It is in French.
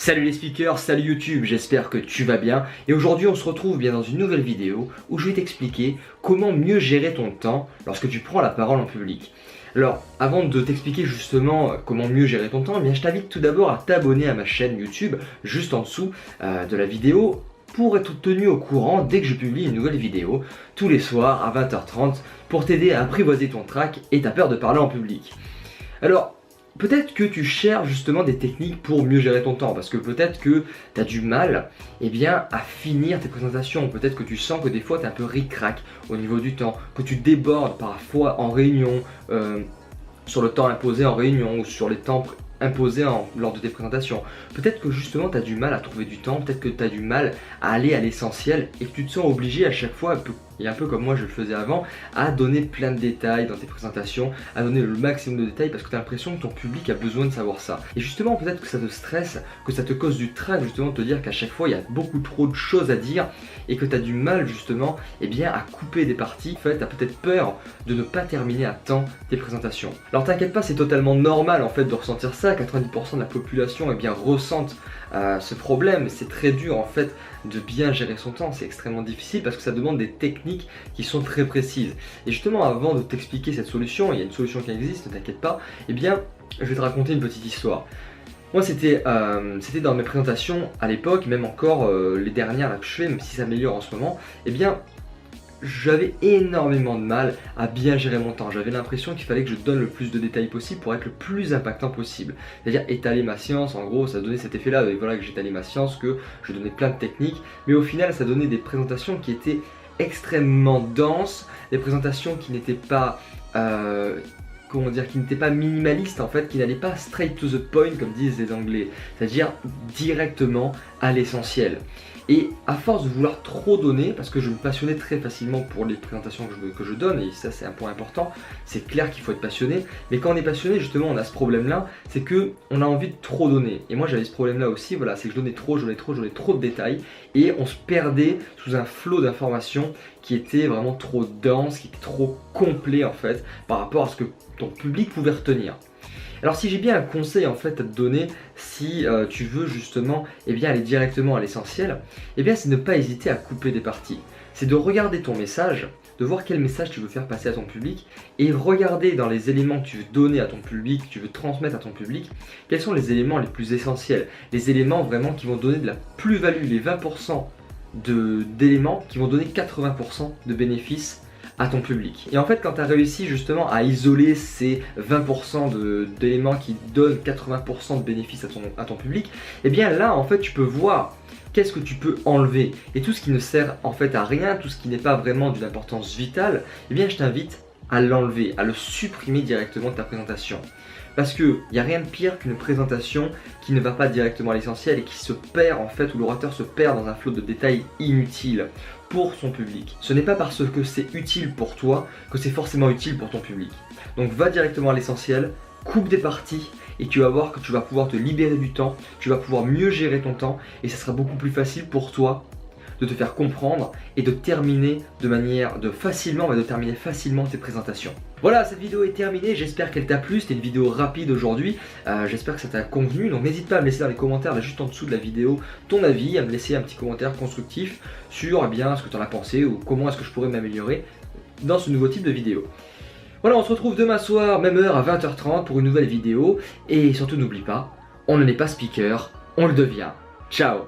Salut les speakers, salut YouTube, j'espère que tu vas bien. Et aujourd'hui on se retrouve bien dans une nouvelle vidéo où je vais t'expliquer comment mieux gérer ton temps lorsque tu prends la parole en public. Alors avant de t'expliquer justement comment mieux gérer ton temps, eh bien, je t'invite tout d'abord à t'abonner à ma chaîne YouTube juste en dessous de la vidéo pour être tenu au courant dès que je publie une nouvelle vidéo tous les soirs à 20h30 pour t'aider à apprivoiser ton trac et ta peur de parler en public. Alors peut-être que tu cherches justement des techniques pour mieux gérer ton temps, parce que peut-être que tu as du mal à finir tes présentations, peut-être que tu sens que des fois tu es un peu ric-rac au niveau du temps, que tu débordes parfois en réunion, sur le temps imposé en réunion ou sur les temps imposés lors de tes présentations. Peut-être que justement tu as du mal à trouver du temps, peut-être que tu as du mal à aller à l'essentiel et que tu te sens obligé à chaque fois, et un peu comme moi je le faisais avant, à donner plein de détails dans tes présentations, à donner le maximum de détails parce que tu as l'impression que ton public a besoin de savoir ça. Et justement peut-être que ça te stresse, que ça te cause du trac justement de te dire qu'à chaque fois il y a beaucoup trop de choses à dire et que tu as du mal justement à couper des parties. En fait tu as peut-être peur de ne pas terminer à temps tes présentations. Alors t'inquiète pas, c'est totalement normal en fait de ressentir ça. 90% de la population ressentent ce problème. C'est très dur en fait de bien gérer son temps, c'est extrêmement difficile parce que ça demande des techniques qui sont très précises. Et justement avant de t'expliquer cette solution, il y a une solution qui existe, ne t'inquiète pas, je vais te raconter une petite histoire. Moi c'était dans mes présentations à l'époque, même encore les dernières là, que je fais, même si ça s'améliore en ce moment, j'avais énormément de mal à bien gérer mon temps. J'avais l'impression qu'il fallait que je donne le plus de détails possible pour être le plus impactant possible. C'est-à-dire étaler ma science, en gros ça donnait cet effet-là, voilà que j'étalais ma science, que je donnais plein de techniques, mais au final ça donnait des présentations qui étaient extrêmement denses, des présentations qui n'étaient pas qui n'étaient pas minimalistes en fait, qui n'allaient pas straight to the point comme disent les Anglais, c'est-à-dire directement à l'essentiel. Et à force de vouloir trop donner, parce que je me passionnais très facilement pour les présentations que je donne, et ça c'est un point important, c'est clair qu'il faut être passionné, mais quand on est passionné justement on a ce problème là, c'est que on a envie de trop donner. Et moi j'avais ce problème là aussi, voilà, c'est que je donnais trop de détails, et on se perdait sous un flot d'informations qui était vraiment trop dense, qui était trop complet en fait, par rapport à ce que ton public pouvait retenir. Alors si j'ai bien un conseil en fait à te donner, si tu veux justement aller directement à l'essentiel, c'est de ne pas hésiter à couper des parties. C'est de regarder ton message, de voir quel message tu veux faire passer à ton public et regarder dans les éléments que tu veux donner à ton public, que tu veux transmettre à ton public, quels sont les éléments les plus essentiels, les éléments vraiment qui vont donner de la plus-value, les 20% d'éléments qui vont donner 80% de bénéfices à ton public. Et en fait quand tu as réussi justement à isoler ces 20% d'éléments qui donnent 80% de bénéfices à ton public, là en fait tu peux voir qu'est-ce que tu peux enlever, et tout ce qui ne sert en fait à rien, tout ce qui n'est pas vraiment d'une importance vitale, je t'invite à l'enlever, à le supprimer directement de ta présentation. Parce qu'il n'y a rien de pire qu'une présentation qui ne va pas directement à l'essentiel et qui se perd en fait, où l'orateur se perd dans un flot de détails inutiles pour son public. Ce n'est pas parce que c'est utile pour toi que c'est forcément utile pour ton public. Donc va directement à l'essentiel, coupe des parties et tu vas voir que tu vas pouvoir te libérer du temps, tu vas pouvoir mieux gérer ton temps et ça sera beaucoup plus facile pour toi de te faire comprendre et de terminer terminer facilement tes présentations. Voilà, cette vidéo est terminée, j'espère qu'elle t'a plu, c'était une vidéo rapide aujourd'hui, j'espère que ça t'a convenu, donc n'hésite pas à me laisser dans les commentaires, là, juste en dessous de la vidéo, ton avis, à me laisser un petit commentaire constructif sur ce que tu en as pensé ou comment est-ce que je pourrais m'améliorer dans ce nouveau type de vidéo. Voilà, on se retrouve demain soir, même heure à 20h30 pour une nouvelle vidéo, et surtout n'oublie pas, on ne n'est pas speaker, on le devient. Ciao!